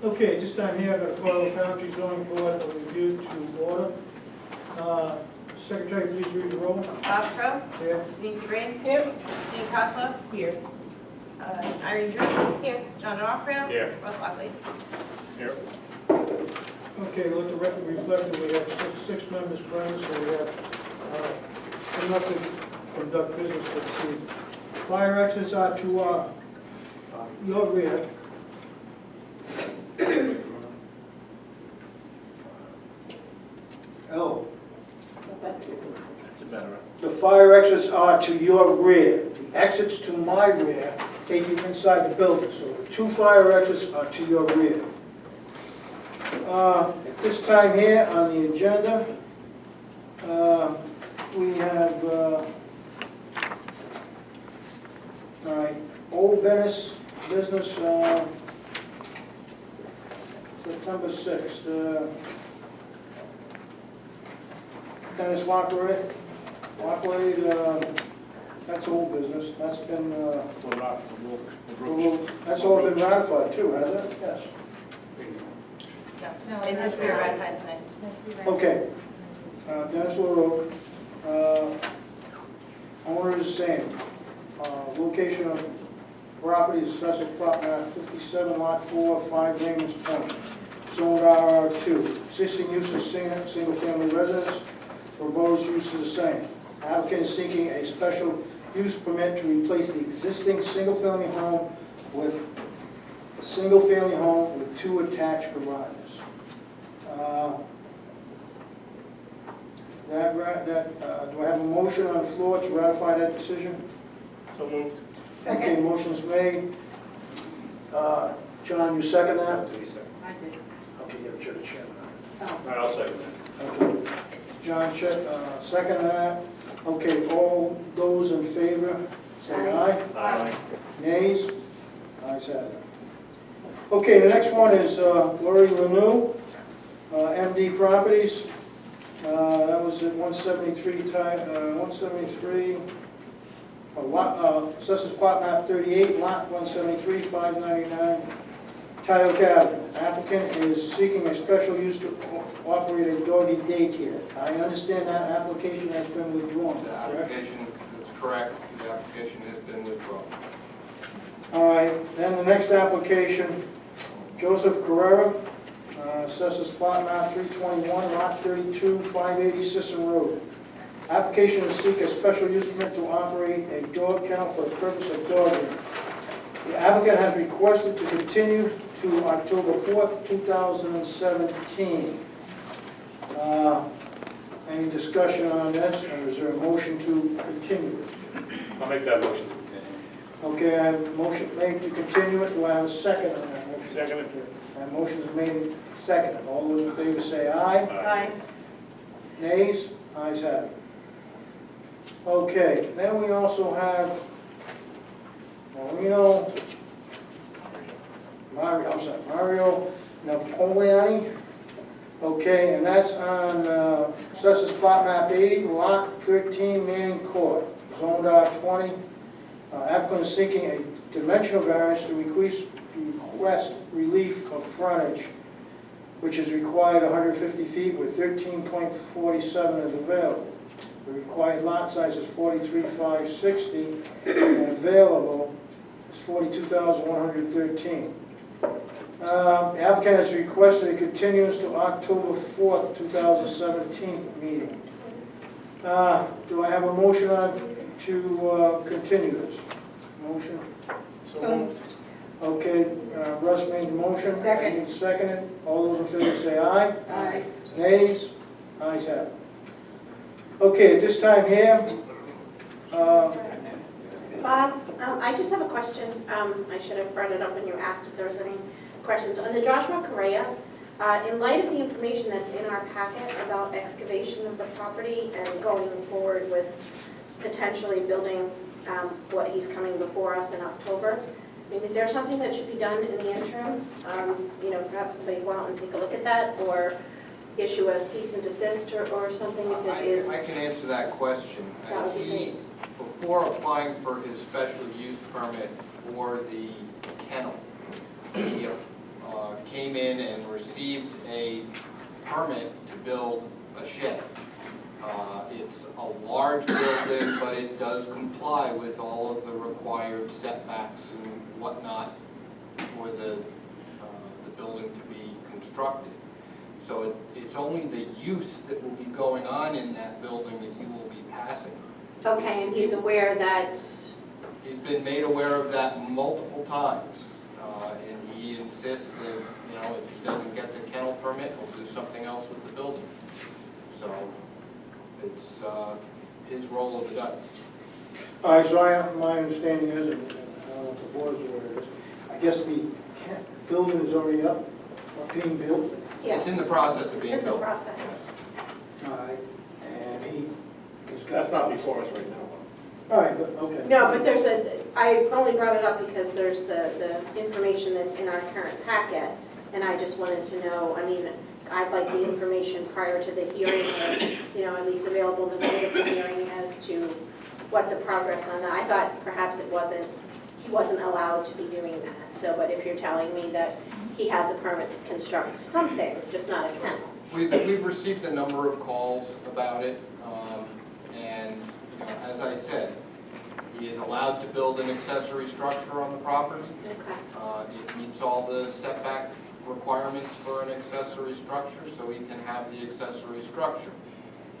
Okay, this time here, I've got to call the Coventry zoning board of review to order. Secretary, please read the roll. Bob Crow, Here. Denise Green. Here. Jean Costello. Here. Irene Drew. Here. John Donofrio. Here. Russ Lockley. Here. Okay, let the record reflect that we have six members present, so we have enough to conduct business for this evening. Fire exits are to your rear. L. That's a better. The fire exits are to your rear. The exits to my rear take you inside the building. So the two fire exits are to your rear. At this time here on the agenda, we have all right, old business, September 6th. Dennis Walkway, that's old business. That's been, that's all been ratified too, hasn't it? Yes. No, it has to be ratified tonight. Okay. Dennis LaRoque, owner is the same. Location of property is special plot map 57 lot 4, 5 Raymond's Point. Zoned RR2. Existing use is single family residence. Proposed use is the same. Applicant is seeking a special use permit to replace the existing single-family home with a single-family home with two attached garages. Do I have a motion on the floor to ratify that decision? So moved. Okay, motion's made. John, you second that? I did. Okay, you're the chairman. All right, I'll second that. Okay. John, second that. Okay, all those in favor, say aye. Aye. Nays? Ayes have it. Okay, the next one is Lori Lanou, MD Properties. That was at 173, Assessors Plot Map 38, Lot 173, 599, Tyoke Avenue. Applicant is seeking a special use to operate a doggy daycare. I understand that application has been withdrawn, The correct? application is correct, the application has been withdrawn. All right, then the next application, Joseph Carrera, Assessors Plot Map 321, Lot 32, 580 Sisson Road. Application to seek a special use permit to operate a dog kennel for the purpose of dog rearing. The applicant has requested to continue to October 4th, 2017. Any discussion on this, or is there a motion to continue it? I'll make that motion. Okay, I have a motion made to continue it. Do I have a second on that motion? Second. My motion is made second. All those in favor say aye. Aye. Nays? Ayes have it. Okay, then we also have Mario Napoleoni. Okay, and that's on Assessors Plot Map 80, Lot 13, Manning Court, Zoned R20. Applicant is seeking a dimensional variance to request relief of frontage, which is required 150 feet with 13.47 is available. The required lot size is 43,560 and available is 42,113. The applicant has requested a continuance to October 4th, 2017 meeting. Do I have a motion to continue this? Motion? So moved. Okay, Russ made the motion. Second. I need to second it. All those in favor say aye. Aye. Nays? Ayes have it. Okay, at this time here, Bob, I just have a question. I should have brought it up when you asked if there was any questions. On the Joshua Correa, in light of the information that's in our packet about excavation of the property and going forward with potentially building what he's coming before us in October, I mean, is there something that should be done in the interim? Perhaps somebody go out and take a look at that, or issue a cease and desist or something if it is. I can answer that question. That would be He, before applying for his special use permit for the kennel, he came in and received a permit to build a shed. It's a large building, but it does comply with all of the required setbacks and whatnot for the building to be constructed. So it's only the use that will be going on in that building that you will be passing. Okay, and he's aware that, He's been made aware of that multiple times, and he insists that, if he doesn't get the kennel permit, he'll do something else with the building. So it's his roll of the dice. All right, so my understanding is, and I don't know if the board's aware of this, I guess the building is already up, or being built. yes. It's in the process of being It's in the built. process. All right, and he has got... That's not before us right now. All right, but, okay. No, but I only brought it up because there's the information that's in our current packet, and I just wanted to know, I'd like the information prior to the hearing, or, at least available in the night of the hearing as to what the progress on that. I thought perhaps he wasn't allowed to be doing that, so, but if you're telling me that he has a permit to construct something, just not a kennel. We've received a number of calls about it, and as I said, he is allowed to build an accessory structure on the property. Okay. It meets all the setback requirements for an accessory structure, so he can have the accessory structure.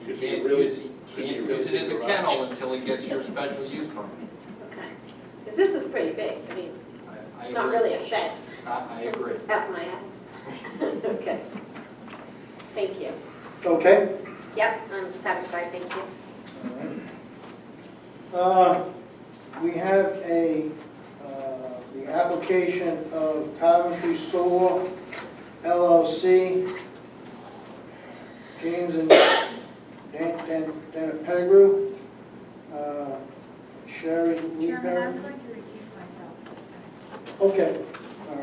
He Could you can't really- use it, could he you can't really use it as a garage? kennel until he gets your special use permit. Okay. 'Cause this is pretty big. I It's not agree. really a shed. I agree. It's half my house. Okay. Thank you. Okay? Yep, I'm satisfied, thank you. We have the application of Coventry Solar LLC, James and Dana Pettigrew, Sherry Chairman, I'm Weaver. going to recuse myself this time. Okay, all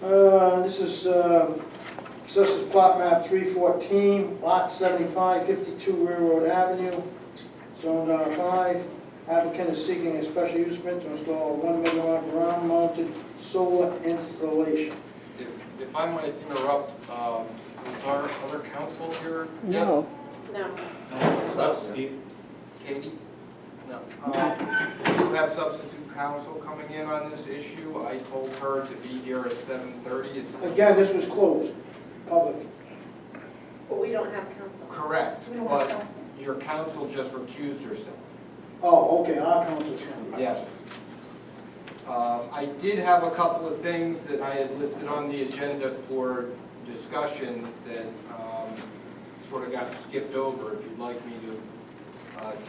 right. This is Assessors Plot Map 314, Lot 75, 52 Railroad Avenue, Zone R5. Applicant is seeking a special use permit to install a 1 megawatt ground-mounted solar installation. If I might interrupt, is our other counsel here yet? No. No. Steve? Katie? No. We do have substitute counsel coming in on this issue. I told her to be here at 7:30. Again, this was closed, public. But we don't have counsel. Correct, but your counsel just recused herself. Oh, okay, our counsel's coming. Yes. I did have a couple of things that I had listed on the agenda for discussion that sort of got skipped over. If you'd like me to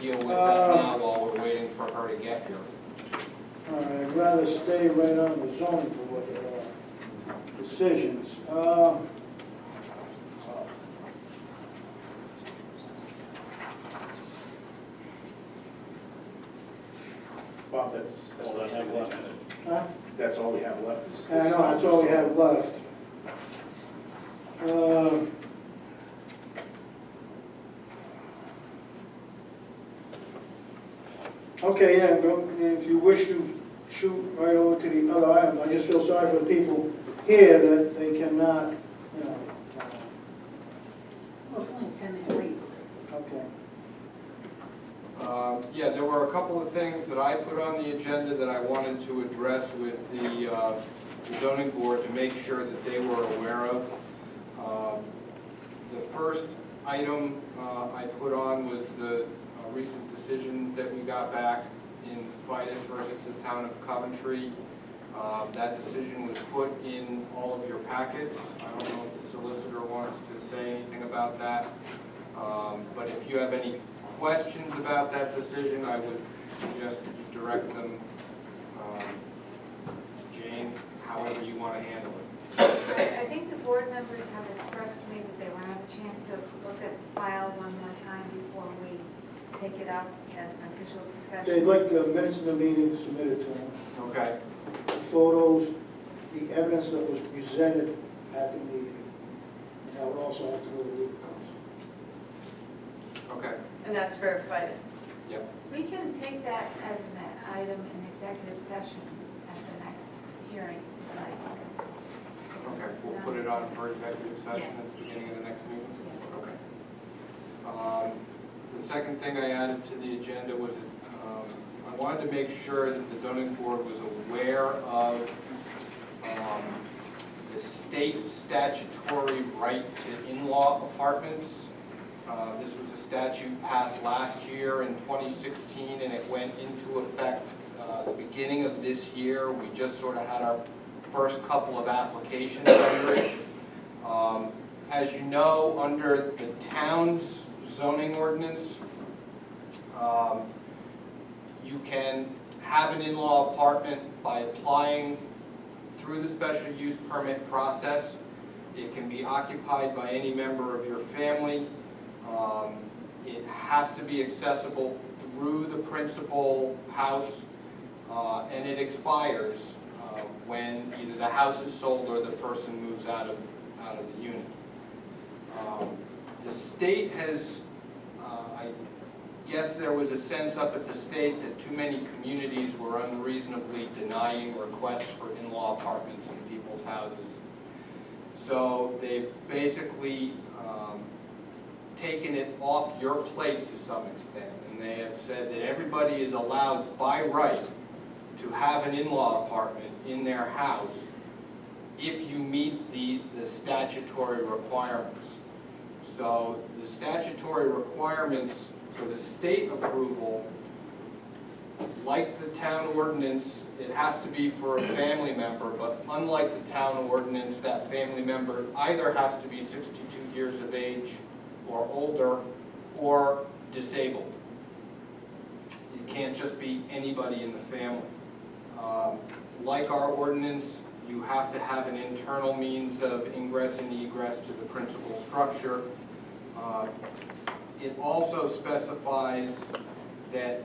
deal with that now while we're waiting for her to get here. All right, I'd rather stay right on the zoning board decisions. Bob, that's all we have left. Huh? That's all we have left. is- I know, that's all we have left. Okay, yeah, go, if you wish to shoot right over to the other items, I just feel sorry for the people here that they cannot, Well, it's only a 10-minute wait. okay. Yeah, there were a couple of things that I put on the agenda that I wanted to address with the zoning board to make sure that they were aware of. The first item I put on was the recent decision that we got back in Vitus versus the town of Coventry. That decision was put in all of your packets. I don't know if the solicitor wants to say anything about that. But if you have any questions about that decision, I would suggest that you direct them, Jane, however you want to handle it. I think the board members have expressed to me that they want to have a chance to look at the file one more time before we take it up as an official discussion. They'd like the minutes of the meeting submitted to them, Okay. the photos, the evidence that was presented at the meeting. And that would also have to go to legal counsel. Okay. And that's for Vitus. Yep. We can take that as an item in executive session at the next hearing, if you like. Okay, we'll put it on for executive session at the beginning of the next meeting? Yes. Okay. The second thing I added to the agenda was I wanted to make sure that the zoning board was aware of the state statutory right to in-law apartments. This was a statute passed last year in 2016, and it went into effect the beginning of this year. We just sort of had our first couple of applications under it. As you know, under the town's zoning ordinance, you can have an in-law apartment by applying through the special use permit process. It can be occupied by any member of your family. It has to be accessible through the principal house, and it expires when either the house is sold or the person moves out of the unit. The state has, I guess there was a sense up at the state that too many communities were unreasonably denying requests for in-law apartments in people's houses. So they've basically taken it off your plate to some extent, and they have said that everybody is allowed by right to have an in-law apartment in their house if you meet the statutory requirements. So the statutory requirements for the state approval, like the town ordinance, it has to be for a family member, but unlike the town ordinance, that family member either has to be 62 years of age or older or disabled. It can't just be anybody in the family. Like our ordinance, you have to have an internal means of ingress and egress to the principal structure. It also specifies that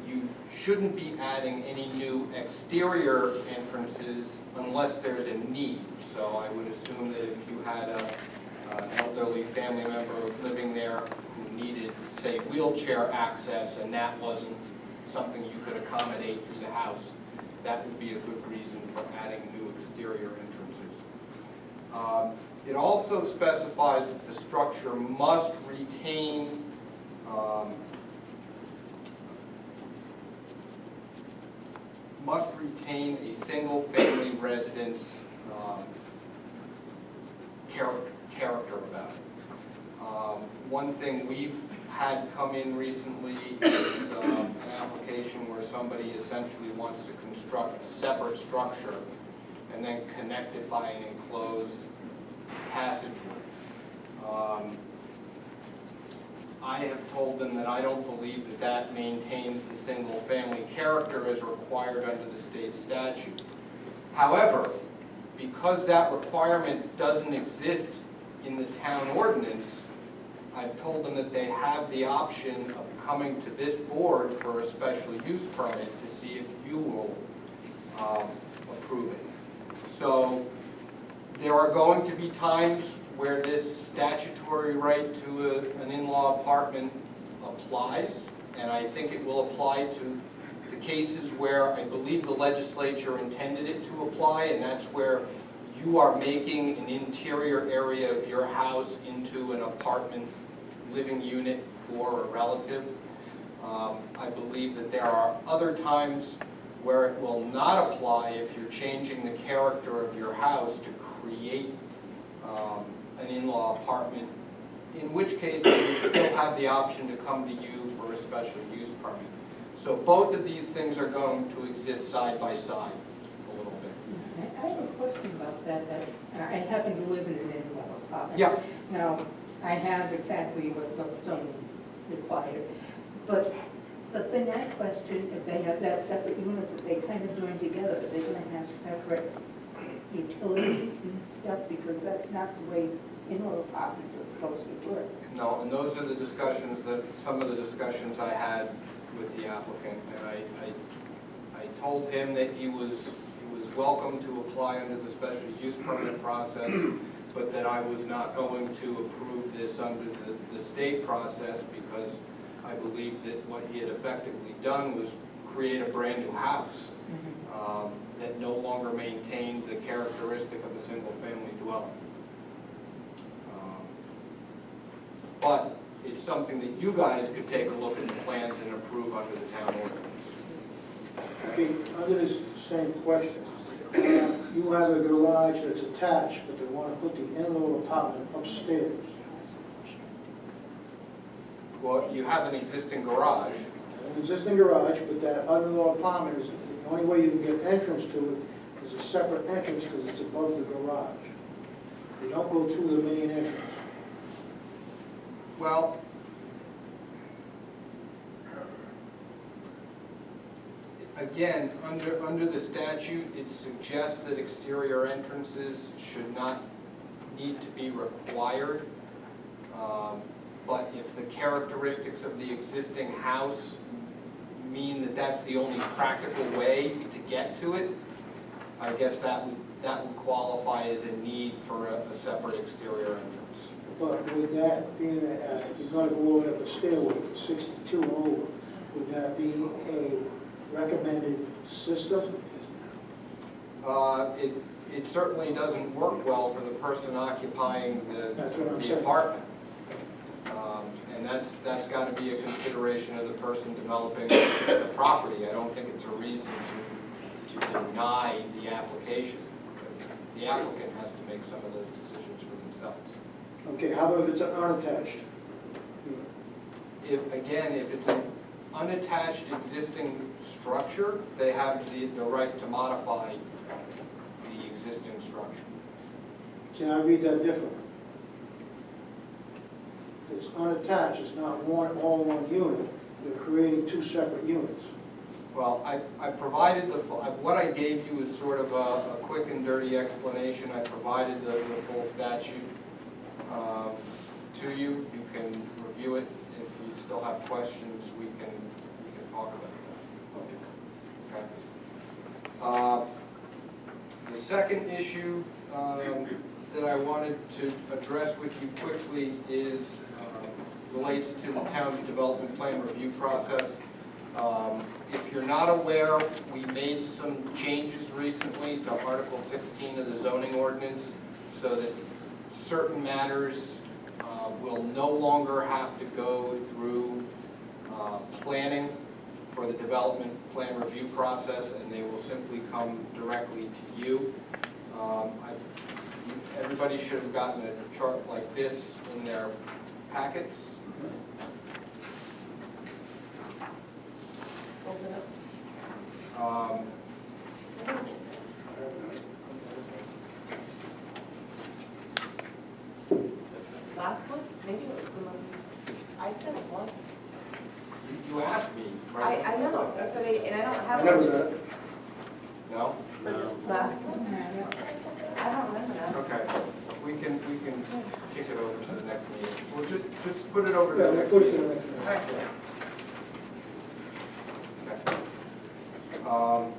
you shouldn't be adding any new exterior entrances unless there's a need. So I would assume that if you had an elderly family member living there who needed, say, wheelchair access, and that wasn't something you could accommodate through the house, that would be a good reason for adding new exterior entrances. It also specifies that the structure must retain a single-family residence character about it. One thing we've had come in recently is an application where somebody essentially wants to construct a separate structure and then connect it by an enclosed passageway. I have told them that I don't believe that that maintains the single-family character as required under the state statute. However, because that requirement doesn't exist in the town ordinance, I've told them that they have the option of coming to this board for a special use permit to see if you will approve it. So there are going to be times where this statutory right to an in-law apartment applies, and I think it will apply to the cases where I believe the legislature intended it to apply, and that's where you are making an interior area of your house into an apartment living unit for a relative. I believe that there are other times where it will not apply if you're changing the character of your house to create an in-law apartment, in which case they would still have the option to come to you for a special use permit. So both of these things are going to exist side by side a little bit. I have a question about that. I happen to live in an in-law apartment. Yeah. Now, I have exactly what zoning required, but the thing I question, if they have that separate unit that they kind of join together, are they going to have separate utilities and stuff? Because that's not the way in-law apartments are supposed to work. No, and those are the discussions that, some of the discussions I had with the applicant, and I told him that he was welcome to apply under the special use permit process, but that I was not going to approve this under the state process because I believe that what he had effectively done was create a brand new house that no longer maintained the characteristic of a single family dwelling. dwelling. But it's something that you guys could take a look at the plans and approve under the town ordinance. Okay, under this same question, you have a garage that's attached, but they want to put the in-law apartment upstairs. Well, you have an existing garage. An existing garage, but that in-law apartment is, the only way you can get entrance to it is a separate entrance because it's above the garage. You don't go through the main entrance. Well, again, under the statute, it suggests that exterior entrances should not need to be required. But if the characteristics of the existing house mean that that's the only practical way to get to it, I guess that would qualify as a need for a separate exterior entrance. But with that being, you're going to go over up the stairway from 62 over, would that be a recommended system? It certainly doesn't work well for the person occupying That's what I'm the saying. apartment. And that's got to be a consideration of the person developing the property. I don't think it's a reason to deny the application. The applicant has to make some of those decisions for themselves. Okay, how about if it's an unattached? If it's an unattached existing structure, they have the right to modify the existing structure. See, I read that differently. If it's unattached, it's not all one unit, they're creating two separate units. Well, I provided what I gave you is sort of a quick and dirty explanation. I provided the full statute to you. You can review it. If you still have questions, we can talk about that. Okay. The second issue that I wanted to address with you quickly relates to the town's development plan review process. If you're not aware, we made some changes recently to Article 16 of the zoning ordinance so that certain matters will no longer have to go through planning for the development plan review process, and they will simply come directly to you. Everybody should have gotten a chart like this in their packets. Last one, maybe it was the one, I said it once. You asked me, I right? know, that's what and I don't I have never it. got it. No? Last one? I don't remember that. Okay. We can kick it over to the next meeting. We'll just put it over to Yeah, the we'll next put it in meeting. the next one. All right.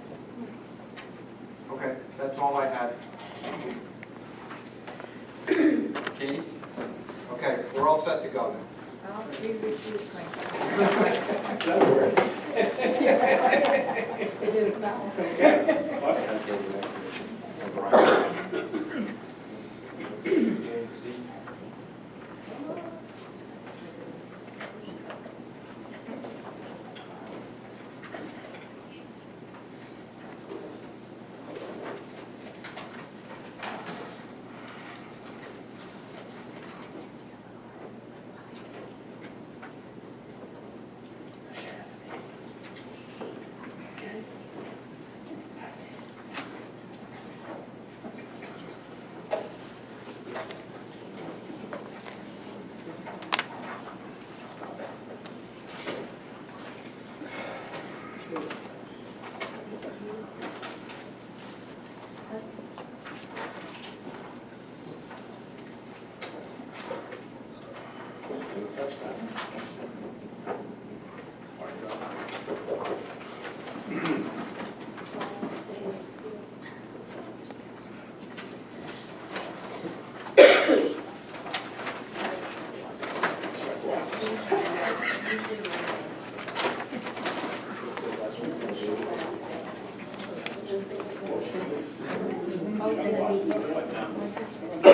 Okay. Okay, that's all I had. Katie? Okay, we're all set to go now. I'll re-recuse myself. That worked. It is now. Oh, and then the, my sister.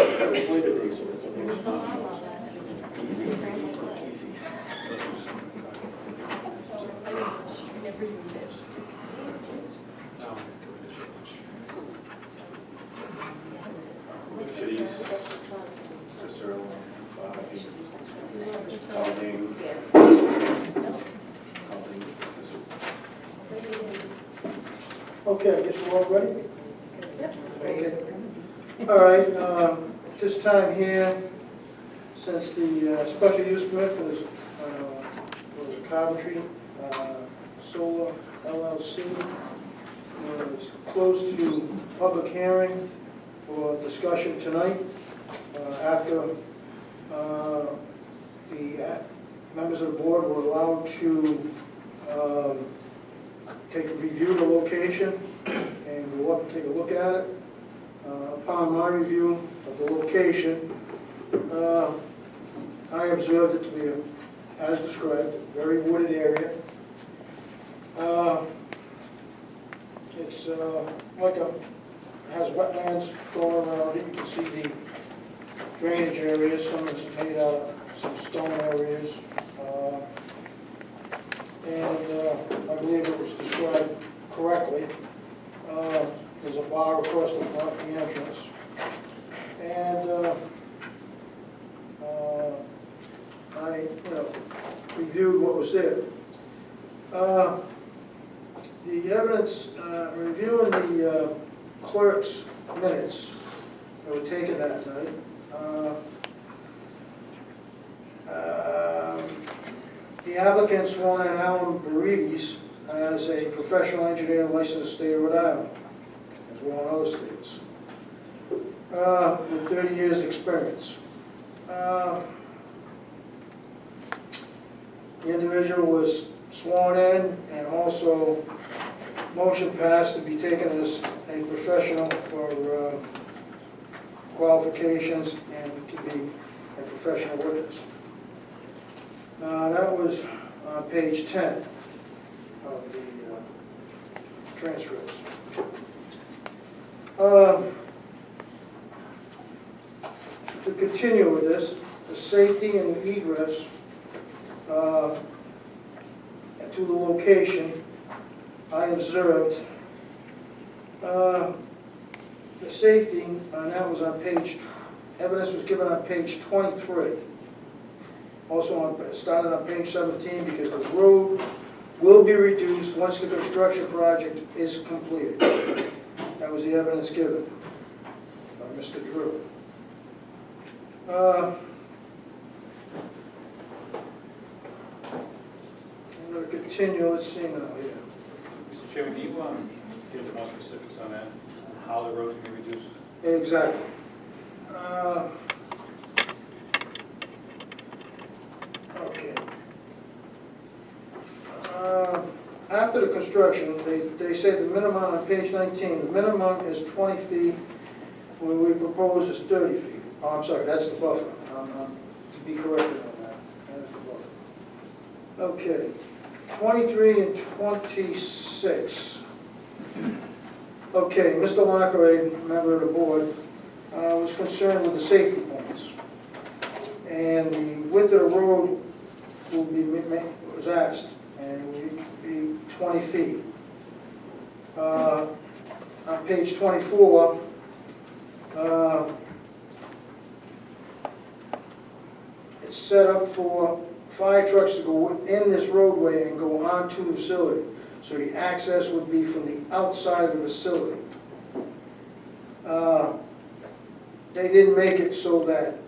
Okay, I guess we're all ready? Okay. All right, this time here, since the special use permit for this, was Coventry Solar LLC, was closed to public hearing for discussion tonight, after the members of the board were allowed to review the location and go up and take a look at it. Upon my review of the location, I observed it to be, as described, a very wooded area. It's like has wetlands going around it. You can see the drainage areas, some is made out of some stone areas. And I believe it was described correctly. There's a bar across the front, the entrance. And I, reviewed what was there. The evidence, reviewing the clerk's minutes that were taken that night, the applicant sworn in Alan Barides as a professional engineer licensed in the state of Rhode Island, as well in other states, with 30 years' experience. The individual was sworn in and also motion passed to be taken as a professional for qualifications and to be a professional witness. That was on page 10 of the transcripts. To continue with this, the safety and the egress to the location, I observed the safety, and that was on page, evidence was given on page 23. Also started on page 17, because the road will be reduced once the construction project is completed. That was the evidence given by Mr. Drew. I'm going to continue, let's see now here. Mr. Chairman, do you give more specifics on that, how the roads can be reduced? Exactly. Okay. After the construction, they say the minimum on page 19, the minimum is 20 feet, where we propose is 30 feet. Oh, I'm sorry, that's the buffer. To be corrected on that. That is the buffer. Okay. 23 and 26. Okay, Mr. Lockray, member of the board, was concerned with the safety points. And the width of the road will be, was asked, and it will be 20 feet. On page 24, it's set up for fire trucks to go within this roadway and go onto the facility. So the access would be from the outside of the facility. They didn't make it so that,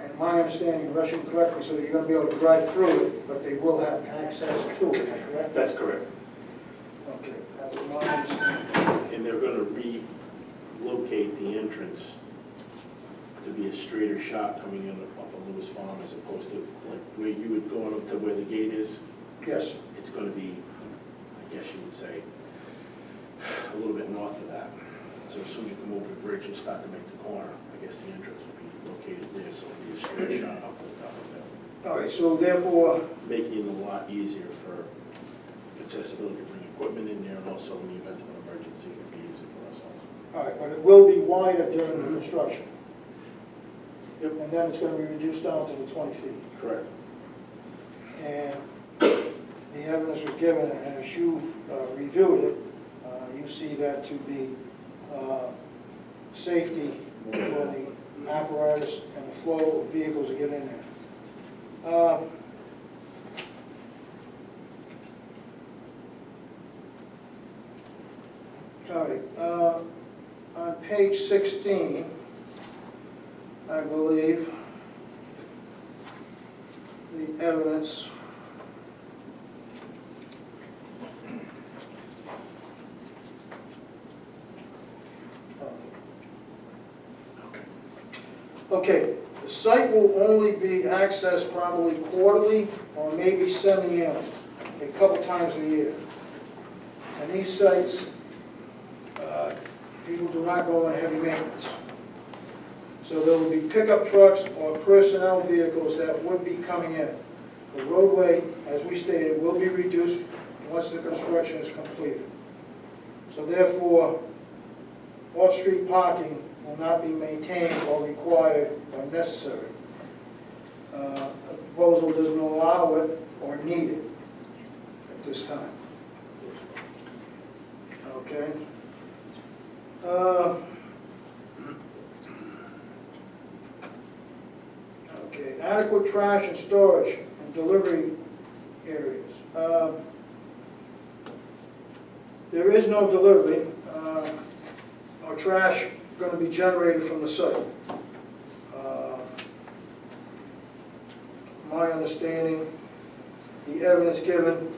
and my understanding, Russian correctly, so that you're going to be able to drive through it, but they will have access to it, correct? That's correct. Okay, that was my understanding. And they're going to relocate the entrance to be a straighter shot coming in off of Lewis Farm as opposed to like where you would go up to where the gate is. Yes. It's going to be, I guess you would say, a little bit north of that. So as soon as you come over the bridge and start to make the corner, I guess the entrance will be located there, so it'll be a straight shot up to the top of it. All right, so therefore, Making it a lot easier for accessibility to bring equipment in there, and also in the event of an emergency, it would be easy for us also. all right, but it will be wider during the construction. And then it's going to be reduced down to the 20 feet. Correct. And the evidence was given, and as you reviewed it, you see that to be safety for the apparatus and the flow of vehicles that get in there. All page 16, I believe, the evidence. Okay, the site will only be accessed probably quarterly or maybe semi-annually, a couple times a year. And these sites, people do not go on heavy maintenance. So there will be pickup trucks or personnel vehicles that would be coming in. The roadway, as we stated, will be reduced once the construction is completed. So therefore, off-street parking will not be maintained or required or necessary. The proposal doesn't allow it or need it at this time. Okay? Okay, adequate trash and storage and delivery areas. There is no delivery. Or trash going to be generated from the site. My understanding, the evidence given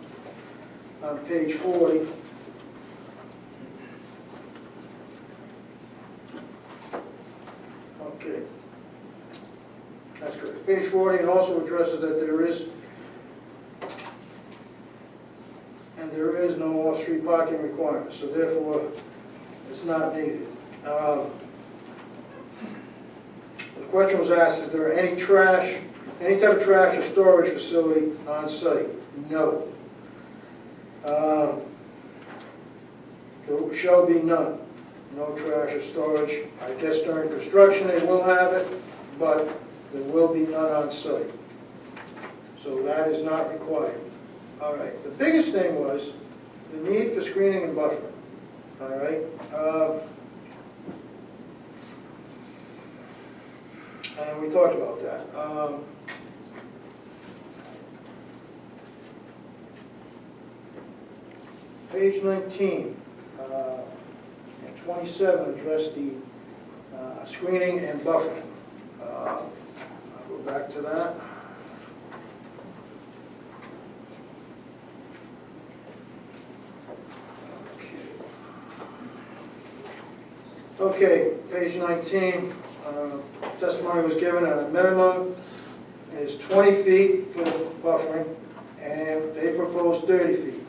on page 40 okay, that's correct. Page 40 and also addresses that there is no off-street parking requirement, so therefore it's not needed. The question was asked, is there any type of trash or storage facility on site? No. There shall be none. No trash or storage. I guess during construction they will have it, but there will be none on site. So that is not required. All right. The biggest thing was the need for screening and buffering. All right. And we talked about that. Page 19 and 27 address the screening and buffering. I'll go back to that. Okay, page 19. Testimony was given at a minimum is 20 feet for the buffering, and they propose 30 feet.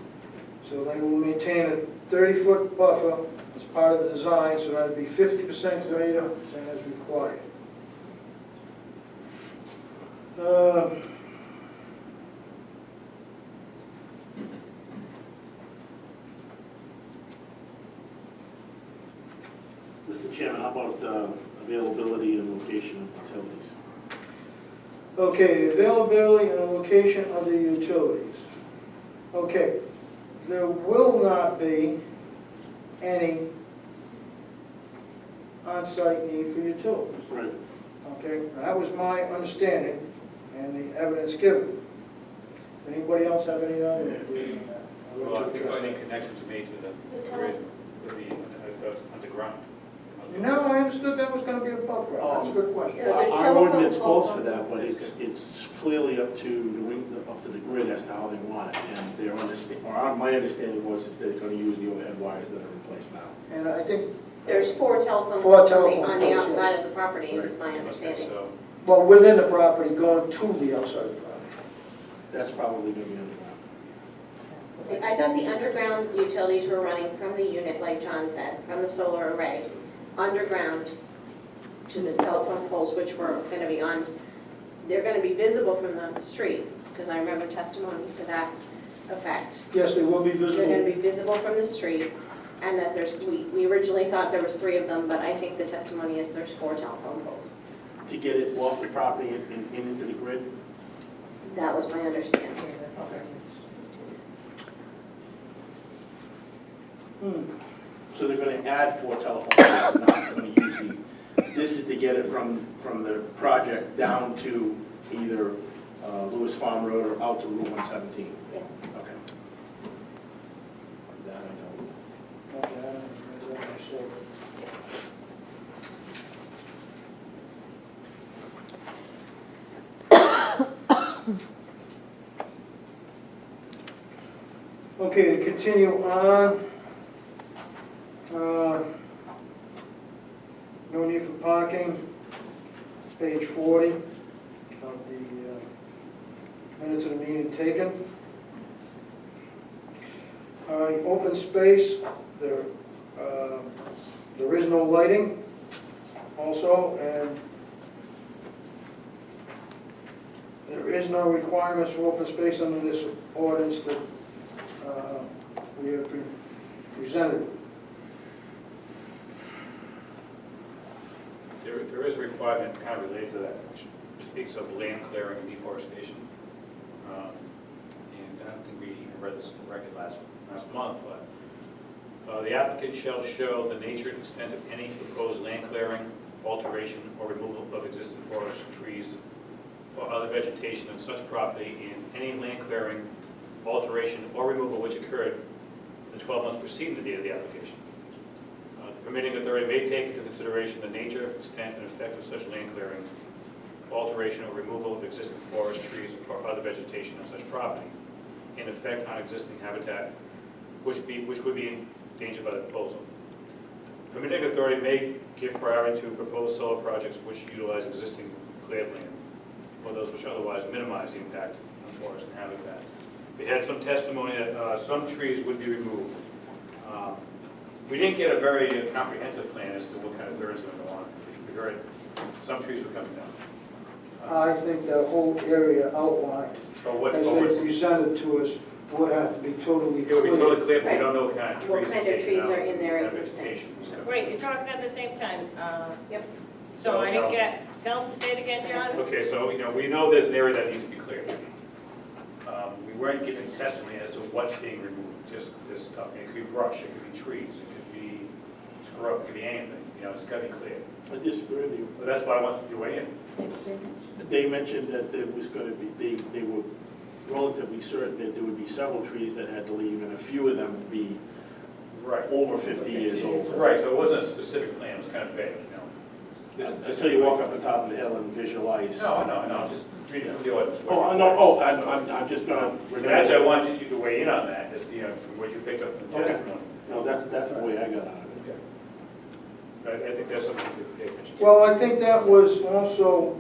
So they will maintain a 30-foot buffer as part of the design, so that would be 50% greater than is required. Mr. Chairman, how about availability and location of utilities? Okay, the availability and the location of the utilities. Okay, there will not be any on-site need for utilities. Right. Okay, that was my understanding and the evidence given. Anybody else have any other? Well, I think any connections made to the grid would be underground. No, I understood that was going to be above ground. That's a good question. Yeah, there's Our telephone ordinance poles calls for on that, but it's clearly up to the grid as to how they want it. And my understanding was is they're going to use the overhead wires that are in place now. And I think, There's four telephone Four poles telephone on the poles, outside yes. of the property, is my Okay, understanding. so well, within the property, going to the outside of the property. That's probably going to be underground. I thought the underground utilities were running from the unit, like John said, from the solar array, underground to the telephone poles, which were going to be on, they're going to be visible from the street, because I remember testimony to that effect. Yes, they will be They're going to visible. be visible from the street, and that we originally thought there was 3 of them, but I think the testimony is there's 4 telephone poles. To get it off the property and into the grid? That was my understanding. So they're going to add 4 telephone poles, they're not going to use this is to get it from the project down to either Lewis Farm Road or out to Route 117. Yes. Okay. That I know. Okay, I don't know. Okay, to continue on, no need for parking, page 40 of the minutes of the meeting taken. Open space, there is no lighting also, and there is no requirements for open space under this ordinance that we have been presented. There is a requirement kind of related to that, which speaks of land clearing and deforestation. And I don't think we even read this in the record last month, but the applicant shall show the nature and extent of any proposed land clearing, alteration, or removal of existing forest, trees, or other vegetation on such property in any land clearing, alteration, or removal which occurred in the 12 months preceding the date of the application. The permitting authority may take into consideration the nature, extent, and effect of such land clearing, alteration, or removal of existing forest, trees, or other vegetation on such property, in effect on existing habitat, which would be endangered by the proposal. Permitting authority may give priority to proposed solar projects which utilize existing cleared land, or those which otherwise minimize the impact on forest and habitat. We had some testimony that some trees would be removed. We didn't get a very comprehensive plan as to what kind of clearance going to go on. We heard some trees were coming down. I think the whole area outlined, But as they presented to us, would have to be totally it would be clear. totally clear, but we don't know what kind of trees. What kind of taken trees out, are in there what kind of existing. vegetation was coming. Wait, you're talking at the same time. Yep. So I didn't get, say it again, John? Okay, so, we know there's an area that needs to be cleared. We weren't giving testimony as to what's being removed, just this stuff. It could be brush, it could be trees, it could be scrub, it could be anything, it's gotta be clear. I disagree with you. But that's why I want you to weigh in. They mentioned that there was going to be, they were relatively certain that there would be several trees that had to leave, and a few of them would be Right. over 50 years old. Right, so it wasn't a specific plan, it was kind of vague, Until you walk up the top of the hill and visualize. No, just read it from the ordinance. Oh, no, I'm just gonna And actually, I remember. want you to weigh in on that, as to, from what you picked up from the Okay. testimony. No, that's the way I got out of it. I think that's something to pay attention to. Well, I think that was also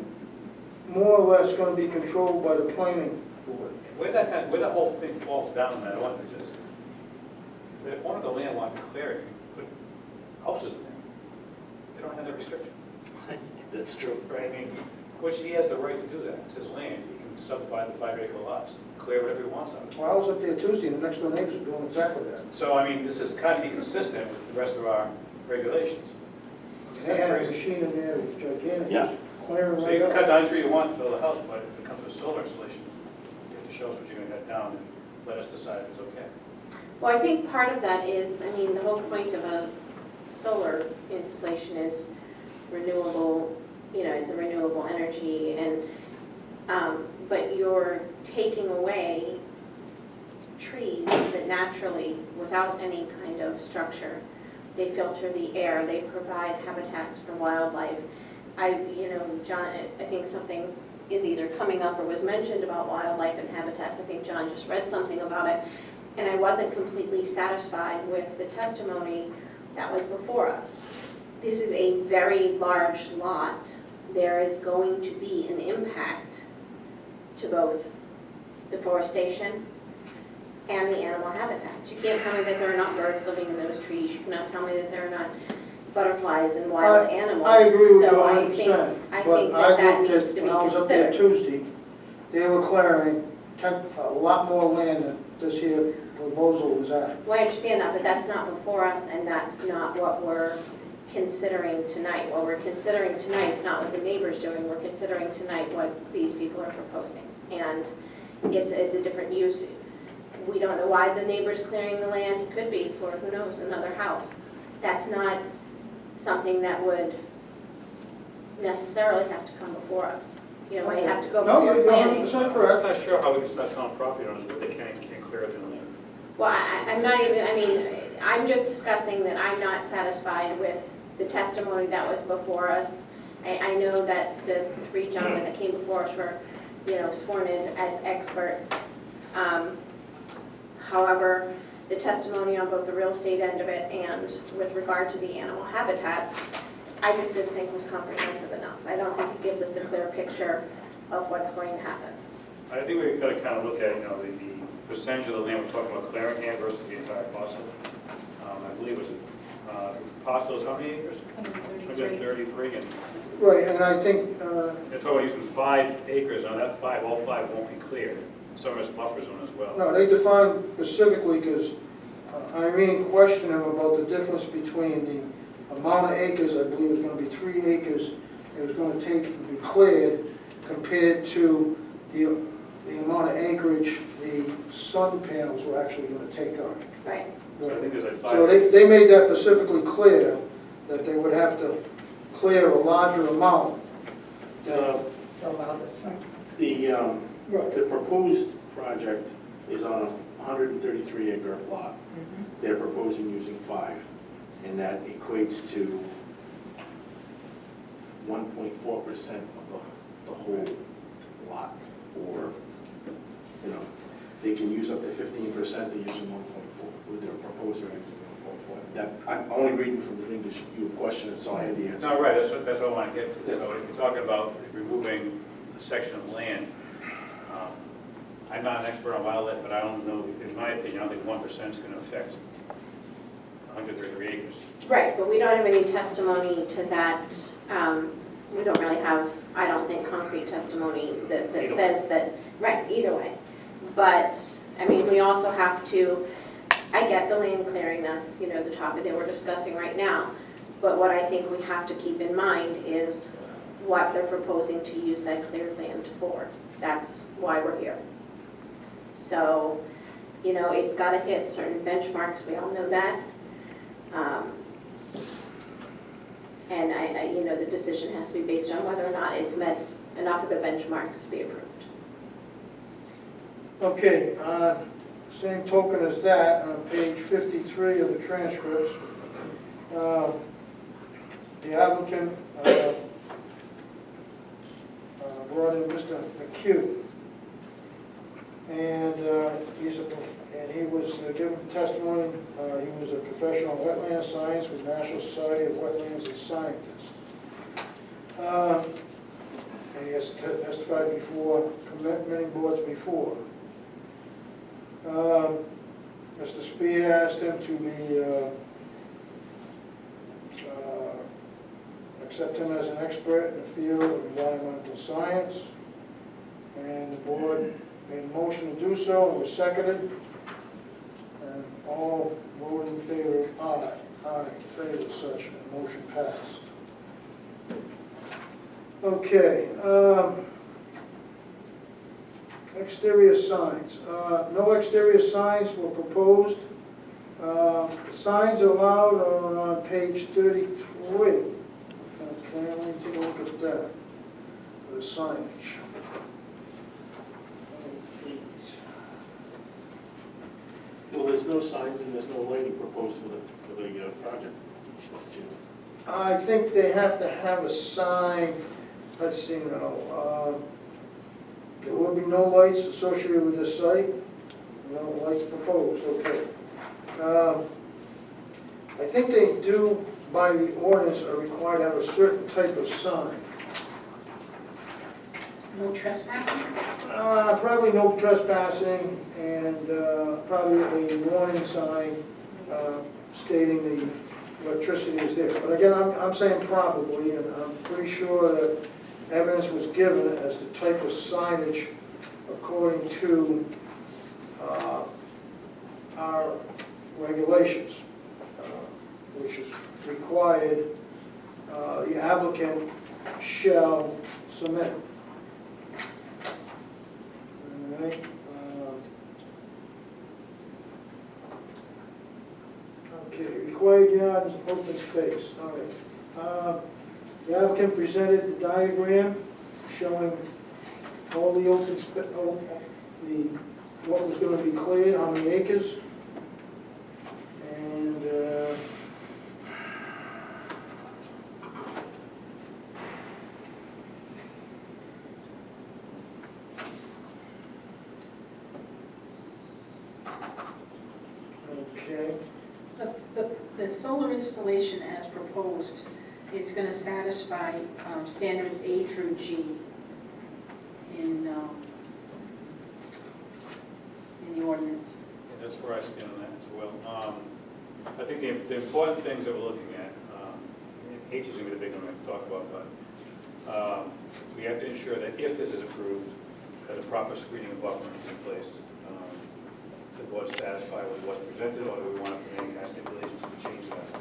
more or less going to be controlled by the planning board. Where that whole thing falls down in that ordinance is, if the owner of the land wanted to clear it, you put houses in there. They don't have that restriction, That's true. right? I mean, which he has the right to do that. It's his land. He can subdivide the 5-acre lots, clear whatever he wants on it. Well, I was up there Tuesday, and the next door neighbors were doing exactly that. So, I mean, this is kind of consistent with the rest of our regulations. They had a machine in there, it was gigantic, Yeah. just clearing So right you can cut up. down a tree you want to build a house, but if it comes with solar installation, you have to show us what you're going to cut down and let us decide if it's okay. Well, I think part of that is, I mean, the whole point of a solar installation is renewable, it's a renewable energy, and, but you're taking away trees that naturally, without any kind of structure, they filter the air, they provide habitats for wildlife. John, I think something is either coming up or was mentioned about wildlife and habitats. I think John just read something about it. And I wasn't completely satisfied with the testimony that was before us. This is a very large lot. There is going to be an impact to both deforestation and the animal habitat. You can't tell me that there are not birds living in those trees. You cannot tell me that there are not butterflies and wild animals. I agree with you So I 100%. think But that looked needs at to be when I was up there considered. Tuesday, they were clearing a lot more land than this here proposal was at. Well, I understand that, but that's not before us, and that's not what we're considering tonight. What we're considering tonight is not what the neighbor's doing. We're considering tonight what these people are proposing. And it's a different use. We don't know why the neighbor's clearing the land. It could be for, who knows, another house. That's not something that would necessarily have to come before us. Might have to go No, before you're planning. 100% I'm correct. just not sure how we can start telling property owners what they can and can't clear within the land. Well, I'm not even, I'm just discussing that I'm not satisfied with the testimony that was before us. I know that the three gentlemen that came before us were sworn in as experts. However, the testimony on both the real estate end of it and with regard to the animal habitats, I just didn't think was comprehensive enough. I don't think it gives us a clear picture of what's going to happen. I think we've got to kind of look at, the percentage of the land we're talking about clearing here versus the entire parcel. I believe it was, parcel is how many acres? 133. 133, and Right, and I think, they're talking about using 5 acres, now that 5, all 5 won't be cleared. Some of it's buffer zone as well. no, they defined specifically, because Irene questioned him about the difference between the amount of acres, I believe it was gonna be 3 acres, it was gonna take to be cleared, compared to the amount of acreage the sun panels were actually gonna take on. Right. So I think there's like 5. So they made that specifically clear, that they would have to clear a larger amount. To allow the sun. Right. The proposed project is on a 133 acre lot. They're proposing using 5, and that equates to 1.4% of the whole lot. Or, they can use up to 15%, they're using 1.4, with their proposal using 1.4. That, I'm only reading from the English, you question it, so I had the answer. No, right, that's what I want to get to. So if you're talking about removing a section of land, I'm not an expert on wildlife, but I don't know, in my opinion, I don't think 1% is going to affect 133 acres. Right, but we don't have any testimony to that. We don't really have, I don't think, concrete testimony that Either says that, right, either way. But, I mean, we also have to, I get the land clearing, that's, the topic that we're discussing right now. But what I think we have to keep in mind is what they're proposing to use that cleared land for. That's why we're here. So, it's got to hit certain benchmarks, we all know that. And the decision has to be based on whether or not it's met enough of the benchmarks to be approved. Okay, same token as that, on page 53 of the transcripts, the applicant brought in Mr. McHugh, and he was given testimony. He was a professional wetland science with National Society of Wetlands and Scientists. And he has testified before many boards before. Mr. Spear asked him to accept him as an expert in the field of environmental science, and the board made a motion to do so, and was seconded, and all voted in favor of aye. Aye, in favor of such, and the motion passed. Okay, exterior signs. No exterior signs were proposed. Signs are allowed on page 33. Okay, let me take a look at that, the signage. Well, there's no signs and there's no lighting proposed for the project. I think they have to have a sign, let's see now, there will be no lights associated with this site, no lights proposed, okay. I think they do, by the ordinance, are required to have a certain type of sign. No trespassing? Probably no trespassing, and probably a warning sign stating the electricity is there. But again, I'm saying probably, and I'm pretty sure that evidence was given as the type of signage according to our regulations, which is required, the applicant shall submit. All right. Okay, required yard is open space, all right. The applicant presented the diagram showing all the open what was going to be cleared, how many acres. And solar installation as proposed is going to satisfy standards A through G in the ordinance. And that's where I stand on that as well. I think the important things that we're looking at, H is going to be the big one to talk about, but we have to ensure that if this is approved, that a proper screening and buffering is in place. The board's satisfied with what's presented, or do we want to put any kind of stipulations to change that?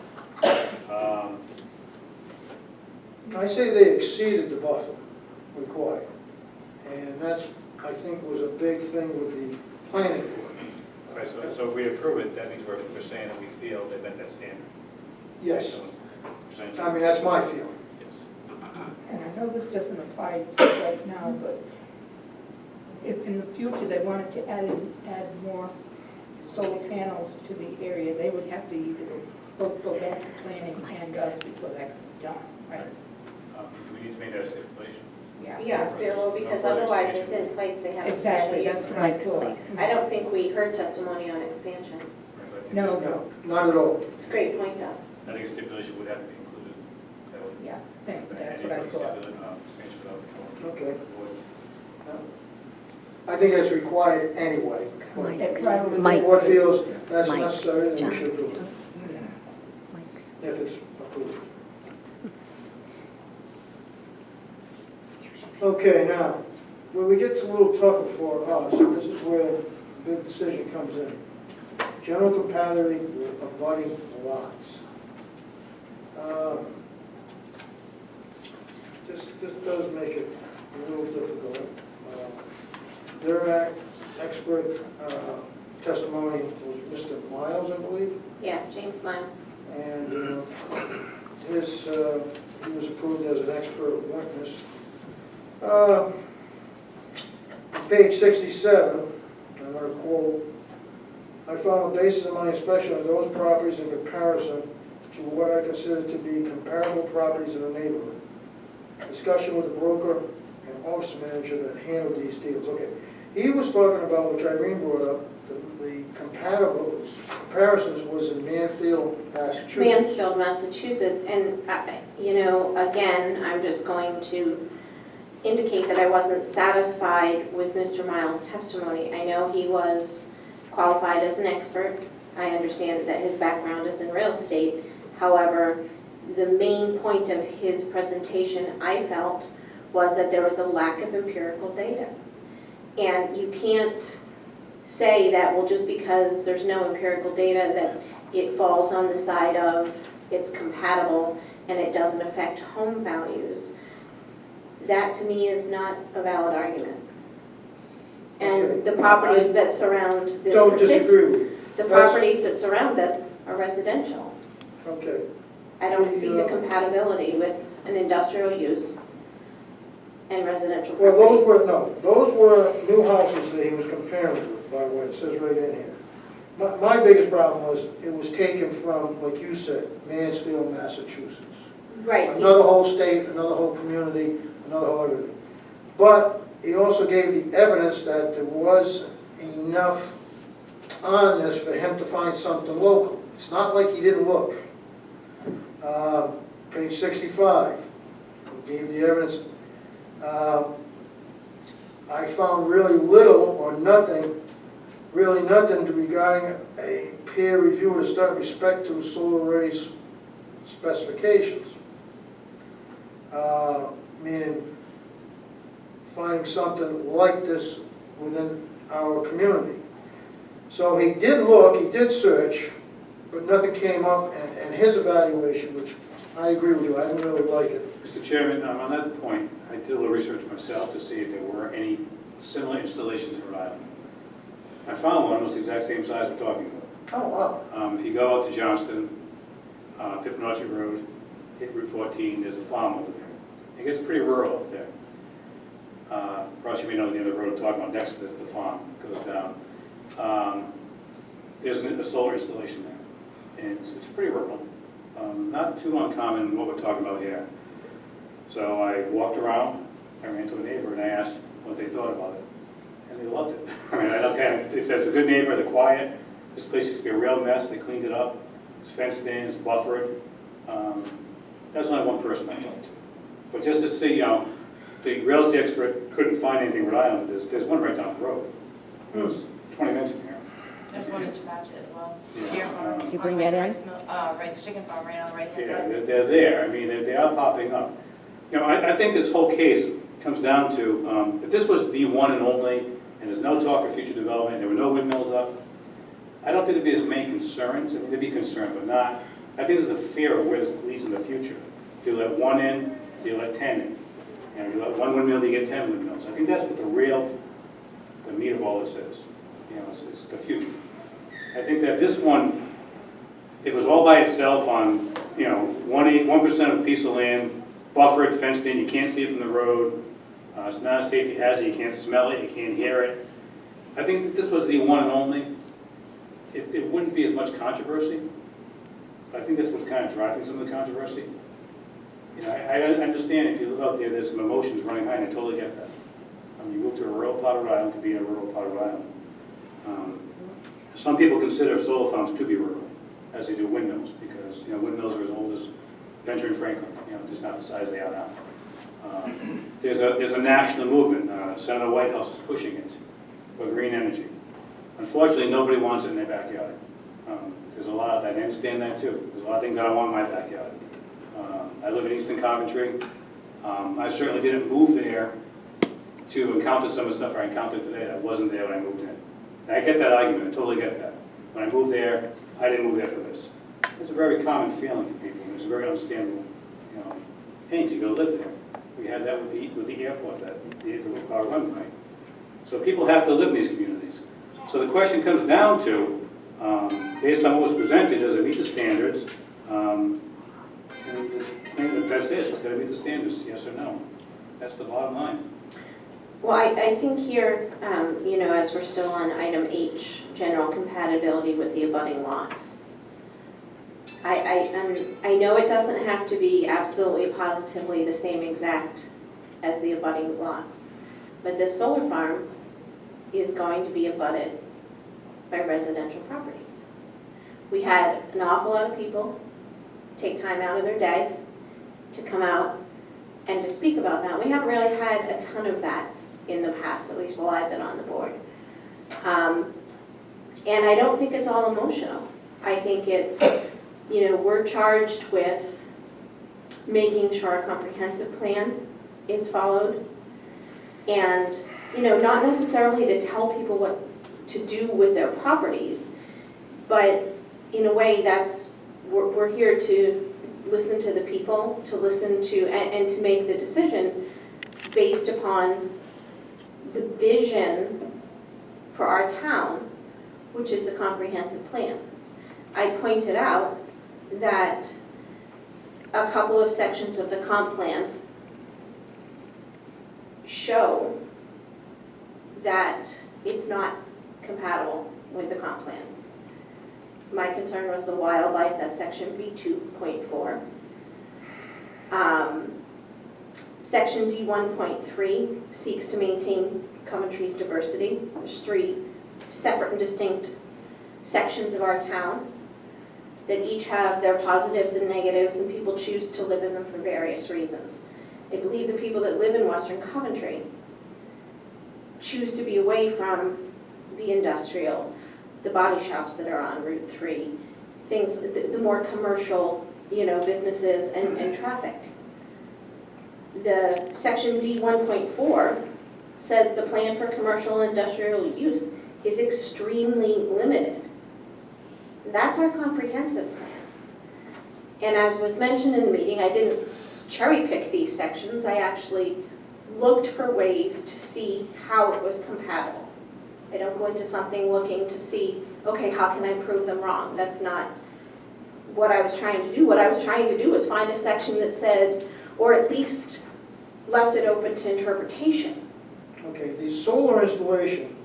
I say they exceeded the buffer required, and that's, I think, was a big thing with the planning board. Right, so if we approve it, that means we're saying that we feel they met that standard. Yes, So, percentage- I mean, that's my feeling. Yes. And I know this doesn't apply to right now, but if in the future they wanted to add more solar panels to the area, they would have to either both go back to planning and us before that could be done, right? Do we need to make that a stipulation? Yeah, well, because otherwise it's in place, they have a special Exactly, use that's permit. what I thought. I don't think we heard testimony on expansion. Right, but I think No. No, not at all. It's a great point, though. I think a stipulation would have to be included. That would- Yeah, that's any what I further thought. expansion without- Okay. I think that's required anyway. But Right. if the Mike's- board feels that's Mike's necessary, then we John. should do it, Mike's. if it's approved. Okay, now, when we get a little tougher for us, this is where the big decision comes in. General compatibility with abutting lots. This does make it a little difficult. Their expert testimony was Mr. Miles, I believe, Yeah, James Miles. and he was approved as an expert witness. Page 67, I'm going to quote, "I found the basis of my inspection of those properties in comparison to what I consider to be comparable properties in the neighborhood. Discussion with the broker and office manager that handled these deals." Okay, he was talking about, which Irene brought up, the comparisons was in Mansfield, Massachusetts. Mansfield, Massachusetts, and, again, I'm just going to indicate that I wasn't satisfied with Mr. Miles' testimony. I know he was qualified as an expert. I understand that his background is in real estate. However, the main point of his presentation, I felt, was that there was a lack of empirical data. And you can't say that, well, just because there's no empirical data, that it falls on the side of it's compatible and it doesn't affect home values. That, to me, is not a valid argument. And Okay. the properties that surround this Don't disagree with you. the properties that surround this are residential. Okay. I don't see the compatibility with an industrial use and residential Well, properties. those were new houses that he was comparing with, by the way, it says right in here. My biggest problem was, it was taken from, like you said, Mansfield, Massachusetts. Right, Another whole state, another whole community, another whole everything. But he also gave the evidence that there was enough on this for him to find something local. It's not like he didn't look. Page 65, he gave the evidence. I found really little or nothing, regarding a peer review with respect to solar arrays specifications. Meaning finding something like this within our community. So he did look, he did search, but nothing came up, and his evaluation, which I agree with you, I didn't really like it. Mr. Chairman, on that point, I did a little research myself to see if there were any similar installations in Rhode Island. I found one was the exact same size we're talking about. Oh, wow. If you go out to Johnston, Pippanocci Road, hit Route 14, there's a farm over there. It gets pretty rural up there. Perhaps you may know the end of the road I'm talking about, next to the farm, goes down. There's a solar installation there, and it's pretty rural. Not too uncommon what we're talking about here. So I walked around, I ran to a neighbor, and I asked what they thought about it. And they loved it. I mean, they said it's a good neighbor, they're quiet. This place used to be a real mess, they cleaned it up. it's fenced in, it's buffered. That's only one person I talked to. But just to see, the real estate expert couldn't find anything in Rhode Island. There's one right down the road. It was 20 minutes from here. There's one in Chabacha as well. Yeah. Steer farm. Did you bring that in? Wright's Chicken Farm, right on the right-hand Yeah, side. they're there. I mean, they are popping up. I think this whole case comes down to, if this was the one and only, and there's no talk of future development, there were no windmills up, I don't think there'd be as many concerns. I mean, there'd be concern, but not, I think there's the fear of where this leads in the future. If you let one in, you let 10 in. And if you let one windmill, you get 10 windmills. I think that's what the meat of all this is. It's the future. I think that this one, if it was all by itself on, 1% of a piece of land, buffered, fenced in, you can't see it from the road, it's not a safety hazard, you can't smell it, you can't hear it. I think if this was the one and only, it wouldn't be as much controversy. I think that's what's kind of driving some of the controversy. I understand if you live out there, there's some emotions running high, and I totally get that. You move to a rural part of Rhode Island to be in a rural part of Rhode Island. Some people consider solar farms to be rural, as they do windmills, because windmills are as old as Benjamin Franklin, just not the size they are now. There's a national movement. Senator Whitehouse is pushing it for green energy. Unfortunately, nobody wants it in their backyard. There's a lot of that. I understand that too. There's a lot of things I don't want in my backyard. I live in Eastern Coventry. I certainly didn't move there to encounter some of the stuff I encountered today that wasn't there when I moved in. And I get that argument. I totally get that. When I moved there, I didn't move there for this. It's a very common feeling for people. It's very understandable. Hey, you go live there. We had that with the airport, our runway. So people have to live in these communities. So the question comes down to, based on what was presented, does it meet the standards? And that's it. It's got to meet the standards, yes or no. That's the bottom line. Well, I think here, as we're still on item H, general compatibility with the abutting lots. I know it doesn't have to be absolutely positively the same exact as the abutting lots, but this solar farm is going to be abutted by residential properties. We had an awful lot of people take time out of their day to come out and to speak about that. We haven't really had a ton of that in the past, at least while I've been on the board. And I don't think it's all emotional. I think it's, we're charged with making sure a comprehensive plan is followed. And, not necessarily to tell people what to do with their properties, but in a way we're here to listen to the people, to listen to, and to make the decision based upon the vision for our town, which is the comprehensive plan. I pointed out that a couple of sections of the comp plan show that it's not compatible with the comp plan. My concern was the wildlife, that's section B2.4. Section D1.3 seeks to maintain Coventry's diversity. There's 3 separate and distinct sections of our town that each have their positives and negatives, and people choose to live in them for various reasons. I believe the people that live in Western Coventry choose to be away from the industrial, the body shops that are on Route 3, things, the more commercial, businesses and traffic. The section D1.4 says the plan for commercial and industrial use is extremely limited. That's our comprehensive plan. And as was mentioned in the meeting, I didn't cherry pick these sections. I actually looked for ways to see how it was compatible. I don't go into something looking to see, okay, how can I prove them wrong? That's not what I was trying to do. What I was trying to do was find a section that said, or at least left it open to interpretation. Okay, the solar installation,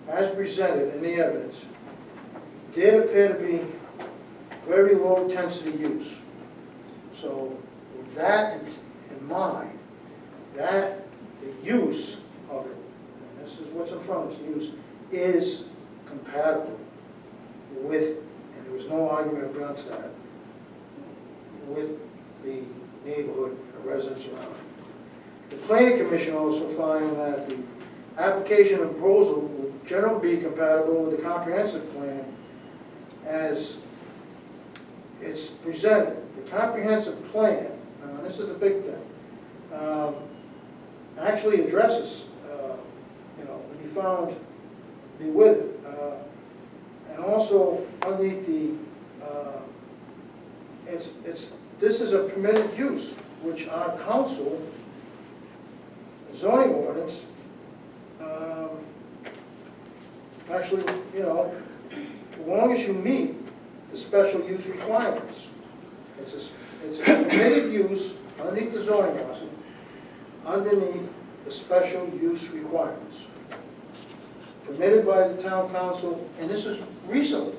as presented in the evidence, did appear to be very low intensity use. So with that in mind, that the use of it, and this is what's in front of us, the use, is compatible with, and there was no argument against that with the neighborhood residents around. The planning commission also find that the application and proposal would generally be compatible with the comprehensive plan as it's presented. The comprehensive plan, now this is the big thing, actually addresses, would be found to be with it. And also underneath the, this is a permitted use, which our council, zoning ordinance, actually, as long as you meet the special use requirements. It's a permitted use underneath the zoning laws, underneath the special use requirements. Permitted by the town council, and this is recently.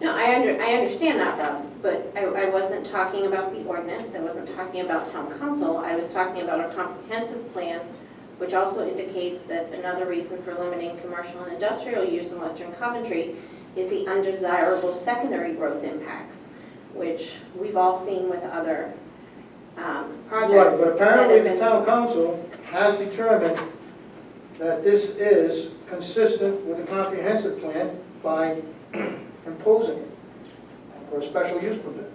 No, I understand that, Rob, but I wasn't talking about the ordinance, I wasn't talking about town council, I was talking about a comprehensive plan, which also indicates that another reason for limiting commercial and industrial use in Western Coventry is the undesirable secondary growth impacts, which we've all seen with other projects. Right, but apparently the town council has determined that this is consistent with the comprehensive plan by imposing it for a special use permit.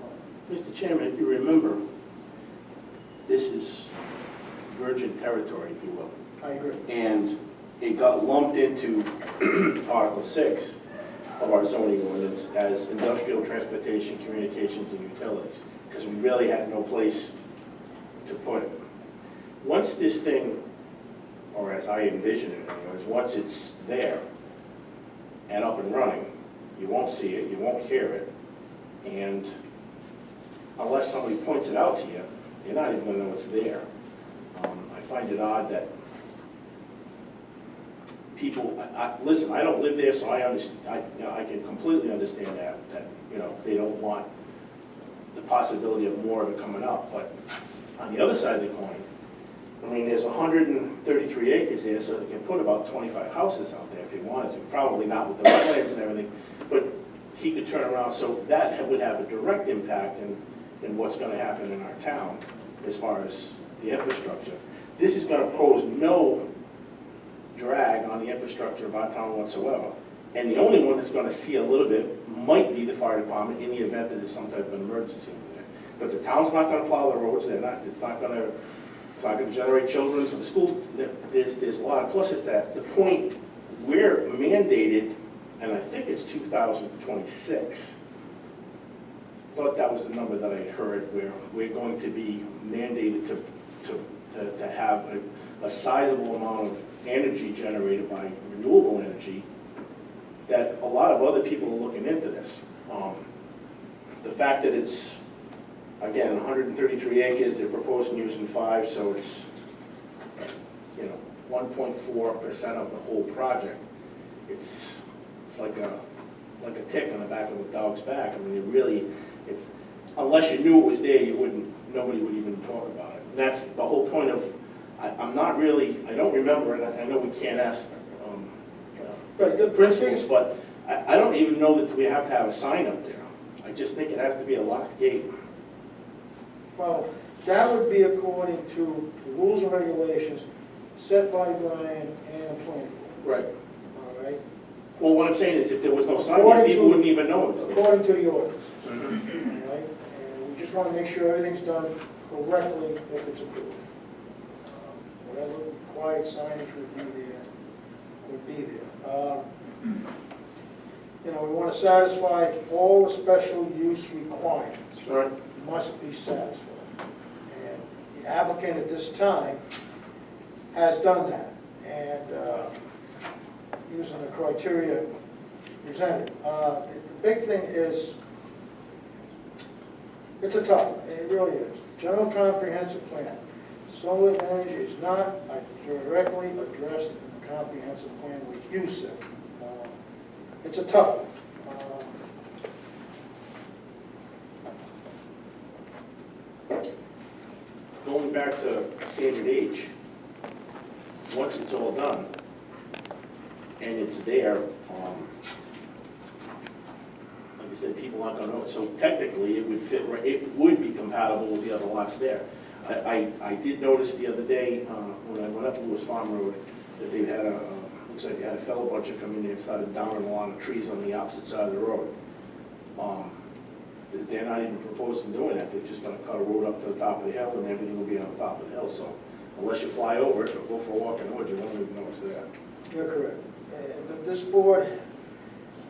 Mr. Chairman, if you remember, this is virgin territory, if you will. I agree. And it got lumped into Article 6 of our zoning ordinance as industrial, transportation, communications, and utilities, because we really had no place to put it. Once this thing, or as I envision it anyways, once it's there and up and running, you won't see it, you won't hear it, and unless somebody points it out to you, you're not even going to know it's there. I find it odd that people, listen, I don't live there, so I understand. I can completely understand that they don't want the possibility of more of it coming up. But on the other side of the coin, I mean, there's 133 acres there, so they can put about 25 houses out there if he wanted to. Probably not with the wetlands and everything, but he could turn around. So that would have a direct impact in what's going to happen in our town as far as the infrastructure. This is going to pose no drag on the infrastructure of our town whatsoever. And the only one that's going to see a little bit might be the fire department in the event that there's some type of an emergency over there. But the town's not going to plow the roads. It's not going to generate children for the school. There's a lot of pluses to that. The point, we're mandated, and I think it's 2026. I thought that was the number that I heard, where we're going to be mandated to have a sizable amount of energy generated by renewable energy, that a lot of other people are looking into this. The fact that it's, again, 133 acres, they're proposing using 5, so it's 1.4% of the whole project. It's like a tick on the back of a dog's back. I mean, it's unless you knew it was there, nobody would even talk about it. And that's the whole point of. I don't remember, and I know we can't ask the principals, but I don't even know that we have to have a sign up there. I just think it has to be a locked gate. Well, that would be according to the rules and regulations set by Brian and the planning board. Right. All right? Well, what I'm saying is if there was no sign there, people wouldn't even know it was there. According to the ordinance. All right? And we just want to make sure everything's done correctly if it's approved. Whatever required signage would be there. We want to satisfy all the special use requirements. Right. Must be satisfied. And the applicant at this time has done that, and using the criteria presented. The big thing is, it's a tough one, it really is. General comprehensive plan. Solar energy is not directly addressed in the comprehensive plan like you said. It's a tough one. Going back to standard H, once it's all done and it's there, like I said, people aren't gonna know, so technically, it would fit, it would be compatible with the other lots there. I did notice the other day, when I went up Lewis Farm Road, that they had looks like they had a fellow butcher come in there and started downing a lot of trees on the opposite side of the road. They're not even proposing doing that, they're just gonna cut a road up to the top of the hill, and everything will be on the top of the hill, so unless you fly over it or go for a walk in the woods, you won't even know it's there. You're correct. And this board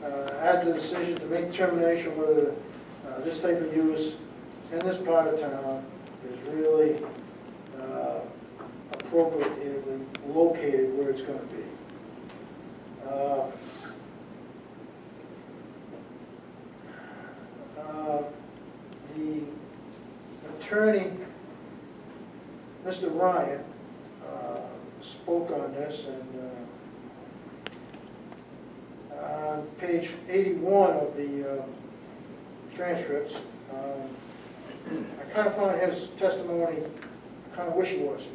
has the decision to make determination whether this type of use in this part of town is really appropriately located where it's going to be. The attorney, Mr. Ryan, spoke on this, and on page 81 of the transcripts, I kind of found his testimony kind of wishy-washy.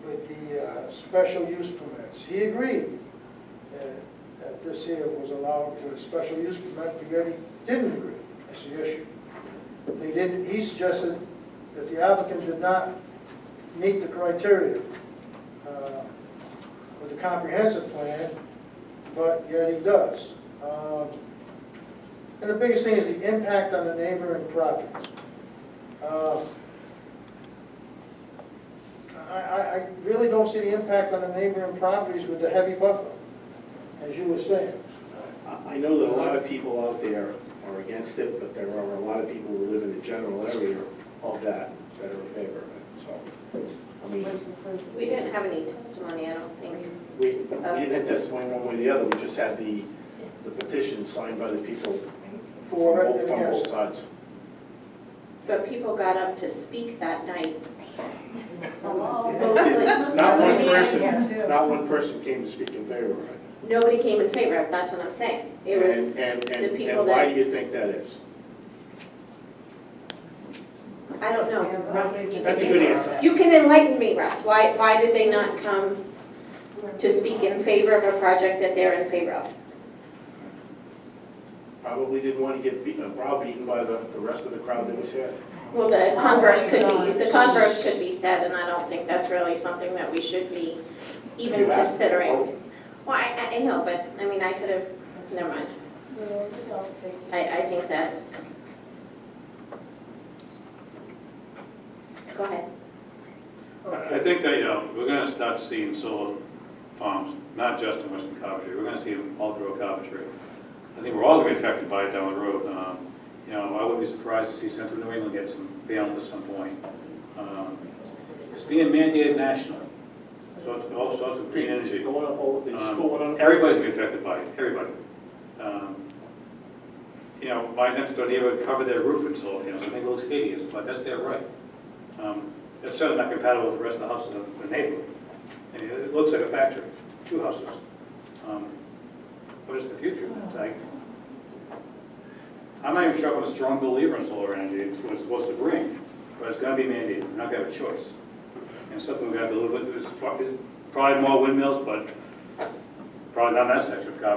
With the special use permits. He agreed that this here was allowed with a special use permit, but yet he didn't agree. That's the issue. They didn't, he suggested that the applicant did not meet the criteria with the comprehensive plan, but yet he does. And the biggest thing is the impact on the neighboring properties. I really don't see the impact on the neighboring properties with the heavy buffer, as you were saying. I know that a lot of people out there are against it, but there are a lot of people who live in the general area of that are in favor of it, so, I mean, We didn't have any testimony, I don't think. we didn't have testimony one way or the other, we just had the petition signed by the people For it, from both yes. sides. But people got up to speak that night. Not one person came to speak in favor of it. Nobody came in favor of it, that's what I'm saying. It was the people And why that, do you think that is? I don't know. Russ, That's a good answer. you can enlighten me, Russ. Why did they not come to speak in favor of a project that they're in favor of? Probably didn't want to get browbeaten by the rest of the crowd that was here. Well, the converse could be said, and I don't think that's really something that we should be even You asked for a considering. vote. Well, I know, but, I mean, I could have, never mind. I think that's, go ahead. I think that, we're gonna start seeing solar farms, not just in Western Coventry, we're gonna see them all throughout Coventry. I think we're all gonna be affected by it down the road. I wouldn't be surprised to see Central New England get some balance at some point. It's being mandated nationally, so it's all sorts of green energy. Going up all, they just go on. Everybody's gonna be affected by it, everybody. My next door neighbor covered their roof in solar panels, I think it looks hideous, but that's their right. It's certainly not compatible with the rest of the houses in the neighborhood. And it looks like a factory, 2 houses. What is the future? It's like, I'm not even sure if I'm a strong believer in solar energy. It's what it's supposed to bring, but it's going to be mandated. We're not going to have a choice. And something we're going to have to live with. It's probably more windmills, but probably not in that section of Coventry.